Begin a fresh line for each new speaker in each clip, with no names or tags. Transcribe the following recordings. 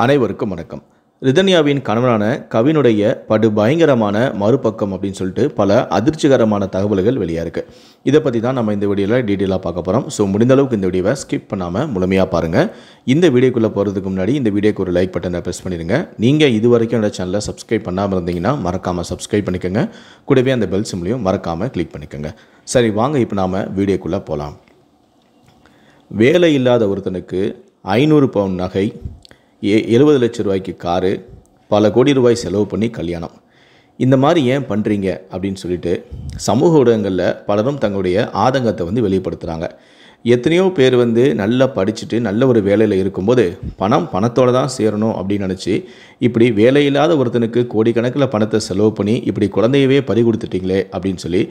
அனைவருக்கும் வணக்கம். ரிதன்யாவின் கணவனான கவினுடைய படு பயங்கரமான மறுபக்கம் அப்படின்னு சொல்லிட்டு பல அதிர்ச்சிகரமான தகவல்கள் வெளியாக இருக்குது. இதை பற்றி தான் நம்ம இந்த வீடியோவில் டீட்டெயிலாக பார்க்க போகிறோம். ஸோ முடிந்த அளவுக்கு இந்த வீடியோவை ஸ்கிப் பண்ணாமல் முழுமையாக பாருங்கள். இந்த வீடியோக்குள்ளே போகிறதுக்கு முன்னாடி இந்த வீடியோக்கு ஒரு லைக் பட்டனை ப்ரெஸ் பண்ணிடுங்க. நீங்கள் இது வரைக்கும் என்னோட சேனலை சப்ஸ்கிரைப் பண்ணாமல் இருந்தீங்கன்னா மறக்காமல் சப்ஸ்கிரைப் பண்ணிக்கோங்க. கூடவே அந்த பெல் சிம்லையும் மறக்காமல் கிளிக் பண்ணிக்கோங்க. சரி, வாங்க இப்போ நாம் வீடியோக்குள்ளே போகலாம். வேலை இல்லாத ஒருத்தனுக்கு 500 பவுன் நகை, 70 லட்சம் ரூபாய்க்கு காரு, பல கோடி ரூபாய் செலவு பண்ணி கல்யாணம். இந்த மாதிரி ஏன் பண்ணுறீங்க அப்படின்னு சொல்லிட்டு சமூக ஊடகங்களில் பலரும் தங்களுடைய ஆதங்கத்தை வெளிப்படுத்துகிறாங்க. எத்தனையோ பேர் நல்லா படிச்சுட்டு நல்ல ஒரு வேலையில் இருக்கும்போது பணத்தோடு தான் சேரணும் அப்படின்னு நினச்சி இப்படி வேலையில்லாத ஒருத்தனுக்கு கோடிக்கணக்கில் பணத்தை செலவு பண்ணி இப்படி குழந்தையவே பறி கொடுத்துட்டீங்களே அப்படின்னு சொல்லி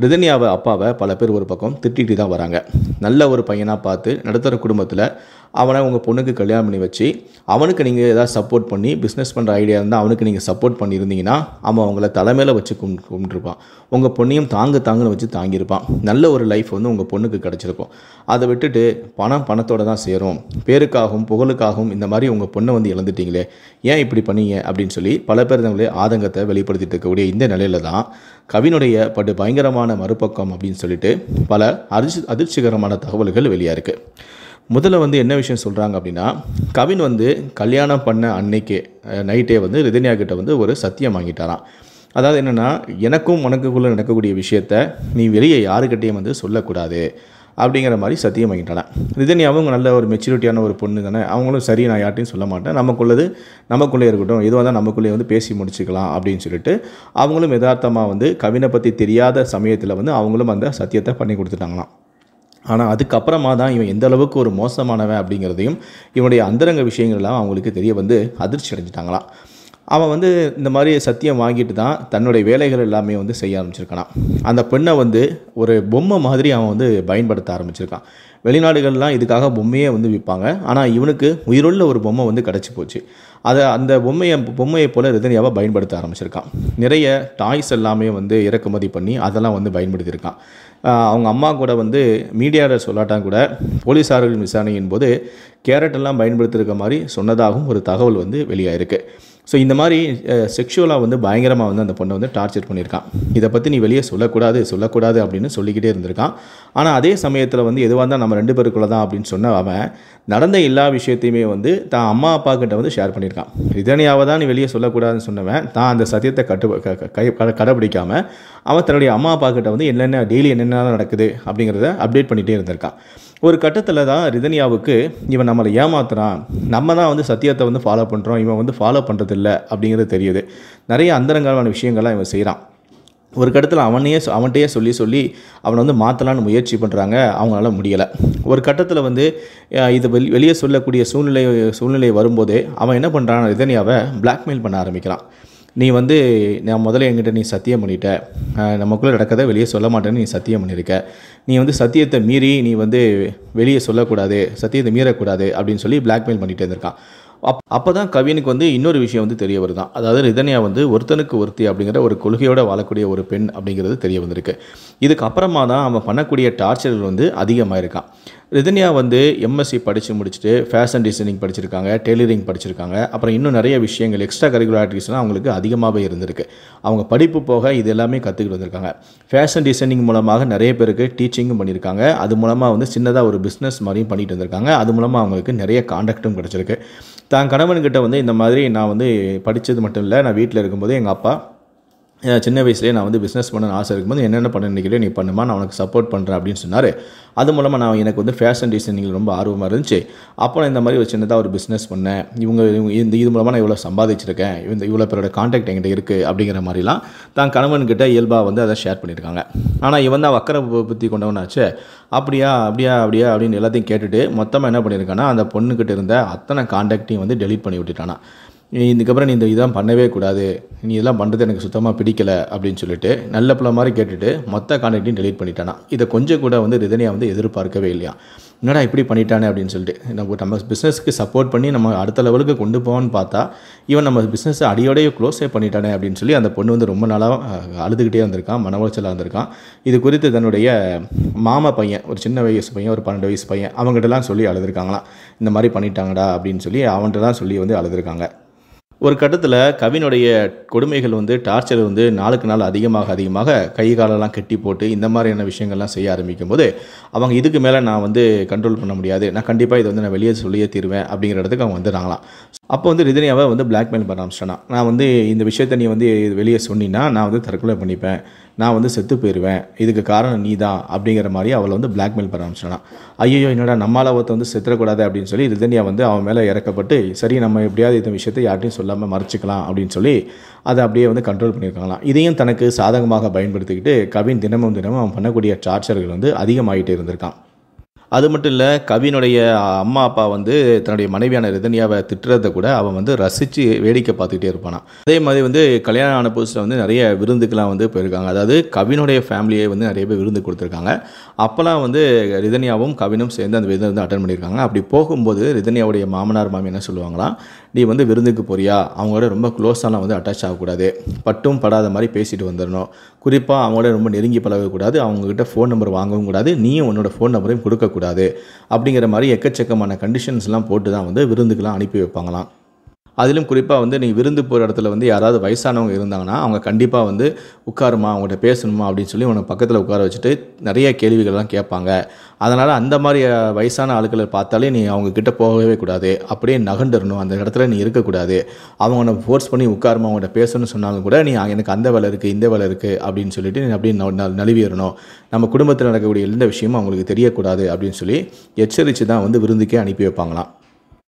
ரிதன்யாவை அப்பாவை பல பேர் ஒரு பக்கம் திட்டிட்டு தான் வராங்க. நல்ல ஒரு பையனாக பார்த்து நடுத்தர குடும்பத்தில் அவனை உங்கள் பொண்ணுக்கு கல்யாணம் பண்ணி வச்சு அவனுக்கு நீங்கள் ஏதாவது சப்போர்ட் பண்ணி பிஸ்னஸ் பண்ணுற ஐடியா இருந்தால் அவனுக்கு நீங்கள் சப்போர்ட் பண்ணியிருந்தீங்கன்னா அவன் அவங்கள தலைமையில் வச்சு கும்பிட்டுருப்பான். உங்கள் பொண்ணையும் தாங்குன்னு வச்சு தாங்கியிருப்பான். நல்ல ஒரு லைஃப் உங்கள் பொண்ணுக்கு கிடச்சிருக்கும். அதை விட்டுட்டு பணத்தோடு தான் சேரும், பேருக்காகவும் புகழுக்காகவும் இந்த மாதிரி உங்கள் பொண்ணை இழந்துட்டீங்களே, ஏன் இப்படி பண்ணீங்க அப்படின்னு சொல்லி பல பேர் தங்களுடைய ஆதங்கத்தை வெளிப்படுத்திட்டு இருக்கக்கூடிய இந்த நிலையில தான் கவினுடைய படு பயங்கரமான மறுபக்கம் அப்படின்னு சொல்லிட்டு பல அதிர்ச்சிகரமான தகவல்கள் வெளியாக இருக்குது. முதல்ல என்ன விஷயம் சொல்கிறாங்க அப்படின்னா, கவின் கல்யாணம் பண்ண அன்னைக்கே நைட்டே ரிதன்யா கிட்ட ஒரு சத்தியம் வாங்கிட்டாராம். அதாவது என்னென்னா, எனக்கும் உனக்குள்ளே நடக்கக்கூடிய விஷயத்த நீ வெளியே யாருக்கிட்டையும் சொல்லக்கூடாது அப்படிங்கிற மாதிரி சத்தியம் வாங்கிட்டானேன். ரிதன்யாவும் நல்ல ஒரு மெச்சூரிட்டியான ஒரு பொண்ணு தானே, அவங்களும் சரி நான் யார்ட்டையும் சொல்ல மாட்டேன், நமக்குள்ளே இருக்கட்டும், எதுவாக தான் நமக்குள்ளே பேசி முடிச்சுக்கலாம் அப்படின்னு சொல்லிட்டு அவங்களும் யதார்த்தமாக கவினை பற்றி தெரியாத சமயத்தில் அவங்களும் அந்த சத்தியத்தை பண்ணி கொடுத்துட்டாங்களாம். ஆனால் அதுக்கப்புறமா தான் இவன் எந்த அளவுக்கு ஒரு மோசமானவன் அப்படிங்கிறதையும் இவனுடைய அந்தரங்க விஷயங்கள்லாம் அவங்களுக்கு தெரிய அதிர்ச்சி அடைஞ்சிட்டாங்களாம். அவன் இந்த மாதிரி சத்தியம் வாங்கிட்டு தான் தன்னுடைய வேலைகள் எல்லாமே செய்ய ஆரம்பிச்சிருக்கானான். அந்த பெண்ணை ஒரு பொம்மை மாதிரி அவன் பயன்படுத்த ஆரம்பிச்சிருக்கான். வெளிநாடுகள்லாம் இதுக்காக பொம்மையே விற்பாங்க. ஆனால் இவனுக்கு உயிருள்ள ஒரு பொம்மை கிடச்சி போச்சு. அந்த பொம்மையை போல் ரிதன்யாவை பயன்படுத்த ஆரம்பிச்சிருக்கான். நிறைய டாய்ஸ் எல்லாமே இறக்குமதி பண்ணி அதெல்லாம் பயன்படுத்தியிருக்கான். அவங்க அம்மா கூட மீடியாவில் சொல்லாட்டான் கூட போலீஸார்கள் விசாரணையின் போது கேரட்டெல்லாம் பயன்படுத்தியிருக்க மாதிரி சொன்னதாகவும் ஒரு தகவல் வெளியாகிருக்கு. ஸோ இந்த மாதிரி செக்ஷுவலாக பயங்கரமாக அந்த பொண்ணை டார்ச்சர் பண்ணியிருக்கான். இதை பற்றி நீ வெளியே சொல்லக்கூடாது அப்படின்னு சொல்லிக்கிட்டே இருந்திருக்கான். ஆனால் அதே சமயத்தில் எதுவாக இருந்தால் நம்ம 2 பேருக்குள்ள தான் அப்படின்னு சொன்ன அவன் நடந்த எல்லா விஷயத்தையுமே தான் அம்மா அப்பா கிட்ட ஷேர் பண்ணியிருக்கான். ரிதன்யாவை தான் நீ வெளியே சொல்லக்கூடாதுன்னு சொன்னவன் தான் அந்த சத்தியத்தை கடைப்பிடிக்காமல் அவன் தன்னுடைய அம்மா அப்பா கிட்ட டெய்லி என்னென்ன நடக்குது அப்படிங்கிறத அப்டேட் பண்ணிகிட்டே இருந்திருக்கான். ஒரு கட்டத்தில் தான் ரிதன்யாவுக்கு இவன் நம்மளை ஏமாத்துறான், நம்ம தான் சத்தியத்தை ஃபாலோ பண்ணுறோம், இவன் ஃபாலோ பண்ணுறதில்ல அப்படிங்கிறது தெரியுது. நிறைய அந்தரங்கமான விஷயங்கள்லாம் இவன் செய்கிறான். ஒரு கட்டத்தில் அவன்கிட்டயே சொல்லி அவனை மாற்றலான்னு முயற்சி பண்ணுறாங்க. அவங்களால முடியலை. ஒரு கட்டத்தில் இது வெளியே சொல்லக்கூடிய சூழ்நிலை வரும்போதே அவன் என்ன பண்ணுறான், ரிதன்யாவை பிளாக்மெயில் பண்ண ஆரம்பிக்கிறான். நீ நான் முதல்ல என்கிட்ட நீ சத்தியம் பண்ணிட்ட, நமக்குள்ளே நடக்கதை வெளியே சொல்ல மாட்டேன்னு நீ சத்தியம் பண்ணியிருக்க, நீ சத்தியத்தை மீறி நீ வெளியே சொல்லக்கூடாது, சத்தியத்தை மீறக்கூடாது அப்படின்னு சொல்லி பிளாக்மெயில் பண்ணிகிட்டே இருந்திருக்கான். அப்போ தான் கவினுக்கு இன்னொரு விஷயம் தெரிய வருதான். அதாவது ரிதன்யா ஒருத்தனுக்கு ஒருத்தி அப்படிங்கிற ஒரு கொள்கையோடு வாழக்கூடிய ஒரு பெண் அப்படிங்கிறது தெரிய வந்திருக்கு. இதுக்கப்புறமா தான் அவன் பண்ணக்கூடிய டார்ச்சர்கள் அதிகமாக இருக்கான். ரிதன்யா எம்எஸ்சி படித்து முடிச்சுட்டு ஃபேஷன் டிசைனிங் படிச்சிருக்காங்க, டெய்லரிங் படிச்சிருக்காங்க, அப்புறம் இன்னும் நிறைய விஷயங்கள் எக்ஸ்ட்ரா கரிக்குலர் ஆக்டிவிட்டிஸ்லாம் அவங்களுக்கு அதிகமாகவே இருந்திருக்கு. அவங்க படிப்பு போக இது எல்லாமே கற்றுக்கிட்டு வந்திருக்காங்க. ஃபேஷன் டிசைனிங் மூலமாக நிறைய பேருக்கு டீச்சிங்கும் பண்ணியிருக்காங்க. அது மூலமாக சின்னதாக ஒரு பிஸ்னஸ் மாதிரியும் பண்ணிட்டு வந்திருக்காங்க. அது மூலமாக அவங்களுக்கு நிறைய கான்டாக்டும் கிடச்சிருக்கு. தான் கணவன்கிட்ட இந்த மாதிரி நான் படித்தது மட்டும் இல்லை, நான் வீட்டில் இருக்கும்போது எங்கள் அப்பா சின்ன வயசுலேயே நான் பிஸ்னஸ் பண்ணணும்னு ஆசை இருக்கும்போது என்னென்ன பண்ண நினைக்கிறேன் நீ பண்ணுமா, நான் உனக்கு சப்போர்ட் பண்ணுறேன் அப்படின்னு சொன்னார். அது மூலமாக நான் எனக்கு ஃபேஷன் டிசைனிங்கில் ரொம்ப ஆர்வமாக இருந்துச்சு. அப்போ நான் இந்த மாதிரி ஒரு சின்னதாக ஒரு பிஸ்னஸ் பண்ணேன். இது மூலமாக நான் இவ்வளோ சம்பாதிச்சிருக்கேன், இவ்வளோ பேரோட கான்டாக்ட் என்கிட்ட இருக்குது அப்படிங்கிற மாதிரிலாம் தான் கணவன்கிட்ட இயல்பாக அதை ஷேர் பண்ணியிருக்காங்க. ஆனால் இவன் தான் வக்கர புத்தி கொண்டவனாச்சு. அப்படியா அப்படின்னு எல்லாத்தையும் கேட்டுட்டு மொத்தமாக என்ன பண்ணியிருக்கானா, அந்த பொண்ணுக்கிட்ட இருந்த அத்தனை கான்டாக்டையும் டெலீட் பண்ணி விட்டுட்டானா. இதுக்கப்புறம் நீ இதெல்லாம் பண்ணவே கூடாது, நீ இதெல்லாம் பண்ணுறது எனக்கு சுத்தமாக பிடிக்கலை அப்படின்னு சொல்லிட்டு நல்ல பிள்ளை மாதிரி கேட்டுட்டு மொத்த கான்டாக்டையும் டெலீட் பண்ணிட்டானா. இதை கொஞ்சம் கூட ரிதன்யா எதிர்பார்க்கவே இல்லையா. என்னடா இப்படி பண்ணிட்டானே அப்படின்னு சொல்லிட்டு. நம்ம பிஸ்னஸ்க்கு சப்போர்ட் பண்ணி நம்ம அடுத்த லெவலுக்கு கொண்டு போவோன்னு பார்த்தா இவன் நம்ம பிஸ்னஸை அடியோடையே க்ளோஸே பண்ணிட்டானே அப்படின்னு சொல்லி அந்த பொண்ணு வந்து ரொம்ப நாளாக அழுதுகிட்டே இருந்திருக்கான், மன உளைச்சலாக இருந்திருக்கான். இது குறித்து தன்னுடைய மாமா பையன், ஒரு சின்ன வயசு பையன், ஒரு 12 வயசு பையன், அவங்ககிட்டலாம் சொல்லி அழுதுருக்காங்களாம். இந்த மாதிரி பண்ணிட்டாங்கடா அப்படின்னு சொல்லி அவன்கிட்டலாம் சொல்லி வந்து அழுதுருக்காங்க. ஒரு கட்டத்தில் கவினுடைய கொடுமைகள் வந்து டார்ச்சர் வந்து நாளுக்கு நாள் அதிகமாக கை காலெல்லாம் கட்டி போட்டு இந்த மாதிரியான விஷயங்கள்லாம் செய்ய ஆரம்பிக்கும் போது அவங்க இதுக்கு மேலே நான் வந்து கண்ட்ரோல் பண்ண முடியாது, நான் கண்டிப்பாக இதை வந்து நான் வெளியே சொல்லியே தீருவேன் அப்படிங்கிற இடத்துக்கு அவங்க வந்துடுறாங்களாம். அப்போ வந்து ரிதன்யாவை வந்து பிளாக்மெயில் பண்ண ஆரம்பிச்சிட்டானா, நான் வந்து இந்த விஷயத்தை நீ வந்து வெளியே சொன்னீன்னா நான் வந்து தற்கொலை பண்ணிப்பேன், நான் வந்து செத்து போயிடுவேன், இதுக்கு காரணம் நீ தான் அப்படிங்கிற மாதிரி அவளை வந்து பிளாக்மெயில் பண்ண ஆரம்பிச்சிட்டானா. ஐயோ என்னடா நம்மளால் ஒருத்த வந்து செத்துறக்கூடாது அப்படின்னு சொல்லி ரிதன்யா வந்து அவன் மேலே இறக்கப்பட்டு சரி நம்ம எப்படியாவது இந்த விஷயத்தை யார்ட்டையும் சொல்லாமல் மறைச்சிக்கலாம் அப்படின்னு சொல்லி அதை அப்படியே வந்து கண்ட்ரோல் பண்ணியிருக்காங்களாம். இதையும் தனக்கு சாதகமாக பயன்படுத்திக்கிட்டு கவின் தினமும் அவன் பண்ணக்கூடிய டார்ச்சர்கள் வந்து அதிகமாகிட்டே இருந்திருக்கான். அது மட்டும் இல்லை, கவினுடைய அம்மா அப்பா வந்து தன்னுடைய மனைவியான ரிதன்யாவை திட்டுறதை கூட அவன் வந்து ரசித்து வேடிக்கை பார்த்துக்கிட்டே இருப்பானான். அதே மாதிரி வந்து கல்யாணம் ஆன புதுசில் வந்து நிறைய விருந்துக்கெலாம் வந்து போயிருக்காங்க. அதாவது கவினுடைய ஃபேமிலியை வந்து நிறைய பேர் விருந்து கொடுத்துருக்காங்க. அப்போலாம் வந்து ரிதன்யாவும் கவினும் சேர்ந்து அந்த விருந்து வந்து அட்டன் பண்ணியிருக்காங்க. அப்படி போகும்போது ரிதன்யாவுடைய மாமனார் மாமி என்ன சொல்லுவாங்களாம், நீ வந்து விருந்துக்கு போறியா, அவங்களோட ரொம்ப க்ளோஸாலாம் வந்து அட்டாச் ஆகக்கூடாது, பட்டும் படாத மாதிரி பேசிட்டு வந்துடணும், குறிப்பாக அவங்களோட ரொம்ப நெருங்கி பழகக்கூடாது, அவங்கக்கிட்ட ஃபோன் நம்பர் வாங்கவும் கூடாது, நீயும் உன்னோட ஃபோன் நம்பரையும் கொடுக்கக்கூடாது அப்படிங்கிற மாதிரி எக்கச்சக்கமான கண்டிஷன்ஸ்லாம் போட்டு தான் வந்து விருந்துக்கெலாம் அனுப்பி வைப்பாங்களாம். அதிலும் குறிப்பாக வந்து நீ விருந்து போகிற இடத்துல வந்து யாராவது வயசானவங்க இருந்தாங்கன்னா அவங்க கண்டிப்பாக வந்து உட்காருமா, அவங்கள்ட்ட பேசணுமா அப்படின்னு சொல்லி உனக்கு பக்கத்தில் உட்கார வச்சுட்டு நிறைய கேள்விகள்லாம் கேட்பாங்க. அதனால் அந்த மாதிரி வயசான ஆட்களை பார்த்தாலே நீ அவங்கக்கிட்ட போகவே கூடாது, அப்படியே நகண்டுறணும், அந்த இடத்துல நீ இருக்கக்கூடாது. அவங்க உன்னை ஃபோர்ஸ் பண்ணி உட்காருமா, அவங்கள்ட்ட பேசணும்னு சொன்னாலும் கூட நீ எனக்கு அந்த வேலை இருக்குது இந்த வேலை இருக்குது அப்படின்னு சொல்லிட்டு நீ அப்படியே நழுவிடணும், நம்ம குடும்பத்தில் நடக்கக்கூடிய எந்த விஷயமும் அவங்களுக்கு தெரியக்கூடாது அப்படின்னு சொல்லி எச்சரித்து தான் வந்து விருந்துக்கே அனுப்பி வைப்பாங்களாம்.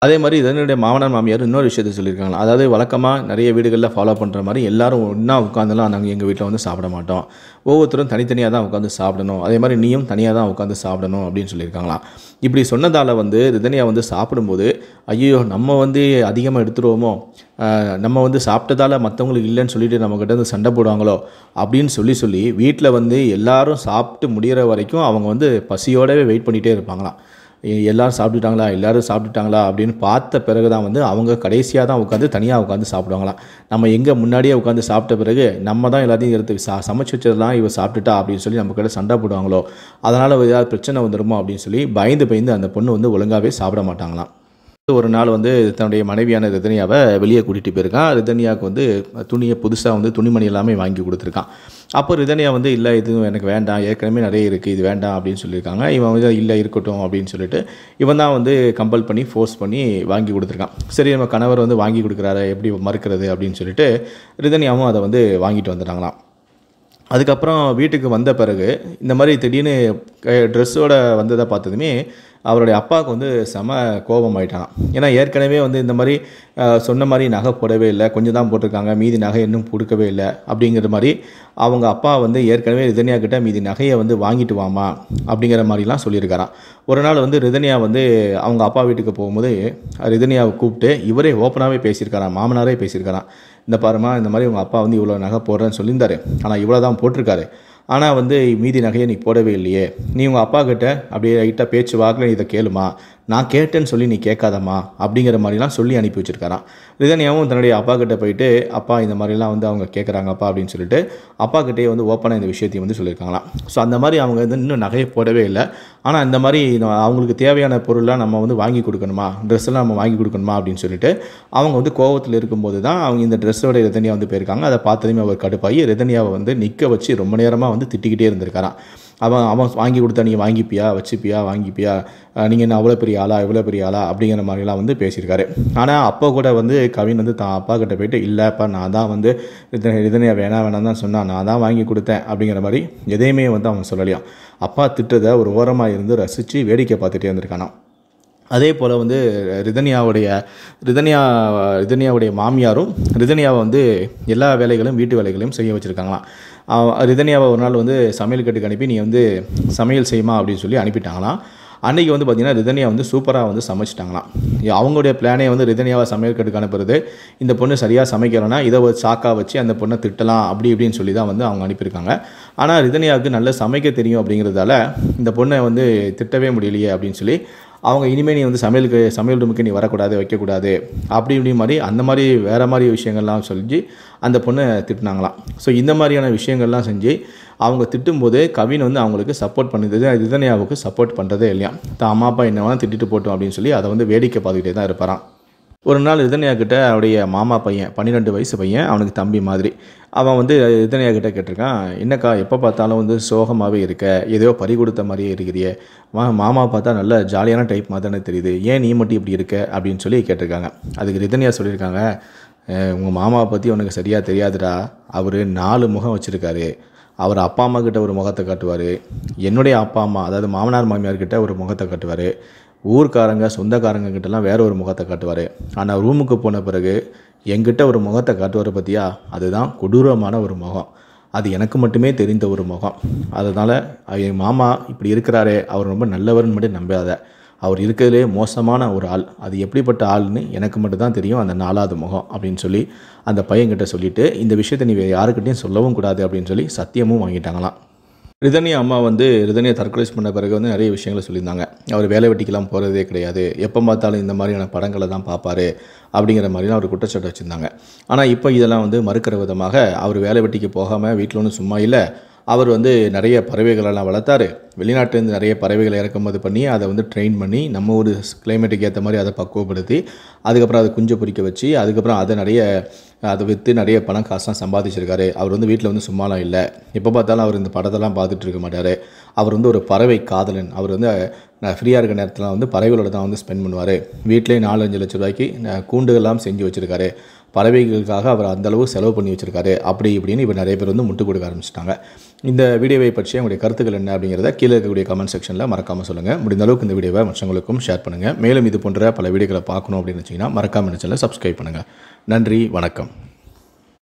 அதே மாதிரி இதனுடைய மாமனார் மாமியார் இன்னொரு விஷயத்தை சொல்லியிருக்காங்களா, அதாவது வழக்கமாக நிறைய வீடுகளில் ஃபாலோ பண்ணுற மாதிரி எல்லாரும் ஒன்றா உட்காந்துலாம் நாங்கள் எங்கள் வீட்டில் வந்து சாப்பிட மாட்டோம், ஒவ்வொருத்தரும் தனித்தனியாக தான் உட்காந்து சாப்பிடணும், அதே மாதிரி நீயும் தனியாக தான் உட்காந்து சாப்பிடணும் அப்படின்னு சொல்லியிருக்காங்களாம். இப்படி சொன்னதால் வந்து ரிதன்யா வந்து சாப்பிடும்போது ஐயோ நம்ம வந்து அதிகமாக எடுத்துருவோமோ, நம்ம வந்து சாப்பிட்டதால் மற்றவங்களுக்கு இல்லைன்னு சொல்லிட்டு நம்மக்கிட்ட வந்து சண்டை போடுவாங்களோ அப்படின்னு சொல்லி வீட்டில் வந்து எல்லாரும் சாப்பிட்டு முடிகிற வரைக்கும் அவங்க வந்து பசியோடவே வெயிட் பண்ணிகிட்டே இருப்பாங்களாம். எல்லோரும் சாப்பிட்டுட்டாங்களா அப்படின்னு பார்த்த பிறகு தான் வந்து அவங்க கடைசியாக தான் உட்காந்து தனியாக உட்காந்து சாப்பிடுவாங்களாம். நம்ம எங்கே முன்னாடியே உட்காந்து சாப்பிட்ட பிறகு நம்ம தான் எல்லாத்தையும் எடுத்து சமைச்சு வச்சதெல்லாம் இவ சாப்பிட்டுட்டா அப்படின்னு சொல்லி நம்ம கிட்ட சண்டை போடுவாங்களோ, அதனால் ஏதாவது பிரச்சனை வந்துடுமோ அப்படின்னு சொல்லி பயந்து அந்த பொண்ணு வந்து ஒழுங்காகவே சாப்பிட மாட்டாங்களாம். ஒரு நாள் வந்து தன்னுடைய மனைவியான ரிதன்யாவை வெளியே கூட்டிகிட்டு போயிருக்கான். ரிதன்யாவுக்கு வந்து புதுசாக வந்து துணிமணி எல்லாமே வாங்கி கொடுத்துருக்கான். அப்போ ரிதன்யா வந்து இல்லை இது எனக்கு வேண்டாம், ஏற்கனவே நிறைய இருக்குது, இது வேண்டாம் அப்படின்னு சொல்லியிருக்காங்க. இவன் வந்து இல்லை இருக்கட்டும் அப்படின்னு சொல்லிட்டு இவன் தான் வந்து கம்பல் பண்ணி ஃபோர்ஸ் பண்ணி வாங்கி கொடுத்துருக்கான். சரி நம்ம கணவர் வந்து வாங்கி கொடுக்குறாரு எப்படி மறுக்கிறது அப்படின்னு சொல்லிட்டு ரிதன்யாவும் அதை வந்து வாங்கிட்டு வந்துட்டாங்களாம். அதுக்கப்புறம் வீட்டுக்கு வந்த பிறகு இந்த மாதிரி திடீர்னு ட்ரெஸ்ஸோட வந்ததை பார்த்ததுமே அவருடைய அப்பாவுக்கு வந்து செம கோபம் ஆகிட்டான். ஏன்னா ஏற்கனவே வந்து இந்த மாதிரி சொன்ன மாதிரி நகை போடவே இல்லை, கொஞ்சம் தான் போட்டிருக்காங்க, மீதி நகை இன்னும் கொடுக்கவே இல்லை அப்படிங்கிற மாதிரி அவங்க அப்பா வந்து ஏற்கனவே ரிதன்யா கிட்ட மீதி நகையை வந்து வாங்கிட்டு வாமா அப்படிங்கிற மாதிரிலாம் சொல்லியிருக்காராம். ஒரு நாள் வந்து ரிதன்யா வந்து அவங்க அப்பா வீட்டுக்கு போகும்போது ரிதன்யாவை கூப்பிட்டு இவரே ஓப்பனாகவே பேசியிருக்காராம், மாமனாரே பேசியிருக்காராம். இந்த பாருமா இந்த மாதிரி உங்கள் அப்பா வந்து இவ்வளோ நகை போடுறேன்னு சொல்லியிருந்தாரு, ஆனால் இவ்வளோ தான் போட்டிருக்காரு, ஆனால் வந்து மீதி நகையை நீ போடவே இல்லையே, நீ உங்கள் அப்பா கிட்ட அப்படியே லைட்டாக பேச்சு வாக்கில் இதை கேளுமா, நான் கேட்டேன்னு சொல்லி நீ கேட்காதம்மா அப்படிங்கிற மாதிரிலாம் சொல்லி அனுப்பி வச்சுருக்காராம். ரிதன்யாவும் தன்னுடைய அப்பா கிட்ட போயிட்டு அப்பா இந்த மாதிரிலாம் வந்து அவங்க கேட்குறாங்கப்பா அப்படின்னு சொல்லிட்டு அப்பா கிட்டே வந்து ஓப்பனாக இந்த விஷயத்தையும் வந்து சொல்லியிருக்காங்களாம். ஸோ அந்த மாதிரி அவங்க வந்து இன்னும் நகையை போடவே இல்லை, ஆனால் இந்த மாதிரி அவங்களுக்கு தேவையான பொருள்லாம் நம்ம வந்து வாங்கி கொடுக்கணுமா, ட்ரெஸ்ஸெல்லாம் நம்ம வாங்கி கொடுக்கணுமா அப்படின்னு சொல்லிட்டு அவங்க வந்து கோவத்தில் இருக்கும்போது தான் அவங்க இந்த ட்ரெஸ்ஸோட ரிதன்யா வந்து போயிருக்காங்க. அதை பார்த்ததுமே அவர் கடுப்பாகி ரிதன்யாவை வந்து நிற்க வச்சு ரொம்ப நேரமாக வந்து திட்டிக்கிட்டே இருந்திருக்காராம். அவன் வாங்கி கொடுத்தா நீ வாங்கிப்பியா, வாங்கிப்பியா, நீங்கள் என்ன அவ்வளோ பெரிய ஆளா இவ்வளோ பெரிய ஆளா அப்படிங்கிற மாதிரிலாம் வந்து பேசியிருக்காரு. ஆனால் அப்போ கூட வந்து கவின் வந்து தான் அப்பா கிட்ட போயிட்டு இல்லைப்பா நான் தான் வந்து ரிதன்யா வேணாம் தான் சொன்னான், நான் தான் வாங்கி கொடுத்தேன் அப்படிங்கிற மாதிரி எதையுமே வந்து அவன் சொல்லலையாம். அப்பா திட்டதை ஒரு ஓரமாக இருந்து ரசித்து வேடிக்கை பார்த்துட்டே இருந்திருக்கானாம். அதே போல் வந்து ரிதன்யாவுடைய மாமியாரும் ரிதன்யாவை வந்து எல்லா வேலைகளும் வீட்டு வேலைகளையும் செய்ய வச்சுருக்காங்களாம். ரிதன்யாவை ஒரு நாள் வந்து சமையல் கட்டுக்கு அனுப்பி நீ வந்து சமையல் செய்யுமா அப்படின்னு சொல்லி அனுப்பிட்டாங்களாம். அன்றைக்கி வந்து பார்த்திங்கன்னா ரிதன்யா வந்து சூப்பராக வந்து சமைச்சிட்டாங்களாம். அவங்களுடைய பிளானே வந்து ரிதன்யாவை சமையல் கட்டுக்கு அனுப்புறது, இந்த பொண்ணு சரியாக சமைக்கலைன்னா இதை ஒரு சாக்கா வச்சு அந்த பொண்ணை திட்டலாம் அப்படி இப்படின்னு சொல்லி தான் வந்து அவங்க அனுப்பியிருக்காங்க. ஆனால் ரிதன்யாவுக்கு நல்லா சமைக்க தெரியும் அப்படிங்கிறதால இந்த பொண்ணை வந்து திட்டவே முடியலையே அப்படின்னு சொல்லி அவங்க இனிமேல் நீ வந்து சமையல் ரூமுக்கு நீ வரக்கூடாது, வைக்கக்கூடாது அப்படி இப்படி மாதிரி அந்த மாதிரி வேறு மாதிரி விஷயங்கள்லாம் சொல்லி அந்த பொண்ணை திட்டினாங்களாம். ஸோ இந்த மாதிரியான விஷயங்கள்லாம் செஞ்சு அவங்க திட்டும்போது கவின் வந்து அவங்களுக்கு சப்போர்ட் பண்ணுறது, ரிதன்யாவுக்கு சப்போர்ட் பண்ணுறதே இல்லையா. தான் அம்மா அப்பா என்ன வேணால் திட்டிட்டு போட்டோம் அப்படின்னு சொல்லி அதை வந்து வேடிக்கை பார்த்துக்கிட்டே தான் இருப்பாராம். ஒரு நாள் ரிதன்யா கிட்ட அவருடைய மாமா பையன் 12 வயசு பையன், அவனுக்கு தம்பி மாதிரி, அவன் வந்து ரிதன்யா கிட்ட கேட்டிருக்கான், என்னக்கா எப்போ பார்த்தாலும் வந்து சோகமாகவே இருக்க, ஏதோ பறி கொடுத்த மாதிரியே இருக்கிறியே, மாமா பார்த்தா நல்ல ஜாலியான டைப் மாதிரி தானே தெரியுது, ஏன் நீ மட்டும் இப்படி இருக்க அப்படின்னு சொல்லி கேட்டிருக்காங்க. அதுக்கு ரிதன்யா சொல்லியிருக்காங்க, உங்கள் மாமாவை பற்றி உனக்கு சரியாக தெரியாதுடா, அவர் 4 முகம் வச்சுருக்காரு. அவர் அப்பா அம்மா கிட்ட ஒரு முகத்தை காட்டுவார், என்னுடைய அப்பா அம்மா அதாவது மாமனார் மாமியார்கிட்ட ஒரு முகத்தை காட்டுவார், ஊர்க்காரங்க சொந்தக்காரங்க கிட்டலாம் வேற ஒரு முகத்தை காட்டுவார். ஆனால் ரூமுக்கு போன பிறகு என்கிட்ட ஒரு முகத்தை காட்டுவார் பார்த்தியா, அதுதான் கொடூரமான ஒரு முகம், அது எனக்கு மட்டுமே தெரிந்த ஒரு முகம். அதனால் என் மாமா இப்படி இருக்கிறாரே, அவர் ரொம்ப நல்லவர்னு மட்டும் நம்பாத, அவர் இருக்கிறதுலே மோசமான ஒரு ஆள், அது எப்படிப்பட்ட ஆள்னு எனக்கு மட்டும்தான் தெரியும், அந்த 4வது முகம் அப்படின்னு சொல்லி அந்த பையன்கிட்ட சொல்லிவிட்டு இந்த விஷயத்தை நீ யாருக்கிட்டையும் சொல்லவும் கூடாது அப்படின்னு சொல்லி சத்தியமும் வாங்கிட்டாங்களாம். ரிதன்யா அம்மா வந்து ரிதன்யா தற்கொலை பண்ண பிறகு வந்து நிறைய விஷயங்களை சொல்லியிருந்தாங்க. அவர் வேலை வெட்டிக்கெல்லாம் போகிறதே கிடையாது, எப்போ பார்த்தாலும் இந்த மாதிரியான படங்களை தான் பார்ப்பார் அப்படிங்கிற மாதிரிலாம் அவர் குற்றச்சாட்டு வச்சுருந்தாங்க. ஆனால் இப்போ இதெல்லாம் வந்து மறுக்கிற விதமாக அவர் வேலை வெட்டிக்கு போகாமல் வீட்டில் ஒன்றும் சும்மா இல்லை, அவர் வந்து நிறைய பறவைகளெல்லாம் வளர்த்தாரு, வெளிநாட்டிலேருந்து நிறைய பறவைகளை இறக்குமதி பண்ணி அதை வந்து ட்ரெயின் பண்ணி நம்ம ஒரு கிளைமேட்டுக்கு ஏற்ற மாதிரி அதை பக்குவப்படுத்தி அதுக்கப்புறம் அதை குஞ்சு பொரிக்க வச்சு அதுக்கப்புறம் அதை விற்று நிறைய பணம் காசுலாம் சம்பாதிச்சிருக்காரு. அவர் வந்து வீட்டில் வந்து சும்மாலாம் இல்லை, எப்போ பார்த்தாலும் அவர் இந்த படத்தெல்லாம் பார்த்துட்டு இருக்க மாட்டார், அவர் வந்து ஒரு பறவை காதலன், அவர் வந்து ஃப்ரீயாக இருக்க நேரத்தில் வந்து பறவைகளோட தான் வந்து ஸ்பெண்ட் பண்ணுவார், வீட்டிலே 4-5 லட்ச ரூபாய்க்கு கூண்டுகள்லாம் செஞ்சு வச்சுருக்காரு, பறவைகளுக்காக அவர் அந்தளவு செலவு பண்ணி வச்சுருக்காரு அப்படி இப்படின்னு இப்போ நிறைய பேர் வந்து முட்டு கொடுக்க ஆரம்பிச்சிட்டாங்க. இந்த வீடியோவை பற்றி உங்களுடைய கருத்துக்கள் என்ன அப்படிங்கிறத கீழே இருக்கக்கூடிய கமெண்ட் செக்ஷனில் மறக்காமல் சொல்லுங்கள். முடிந்த அளவுக்கு இந்த வீடியோவை மற்றவங்களுக்கும் ஷேர் பண்ணுங்கள். மேலும் இது போன்ற பல வீடியோக்களை பார்க்கணும் அப்படின்னு வச்சிங்கன்னா மறக்காமல் சேனலை சப்ஸ்கிரைப் பண்ணுங்கள். நன்றி, வணக்கம்.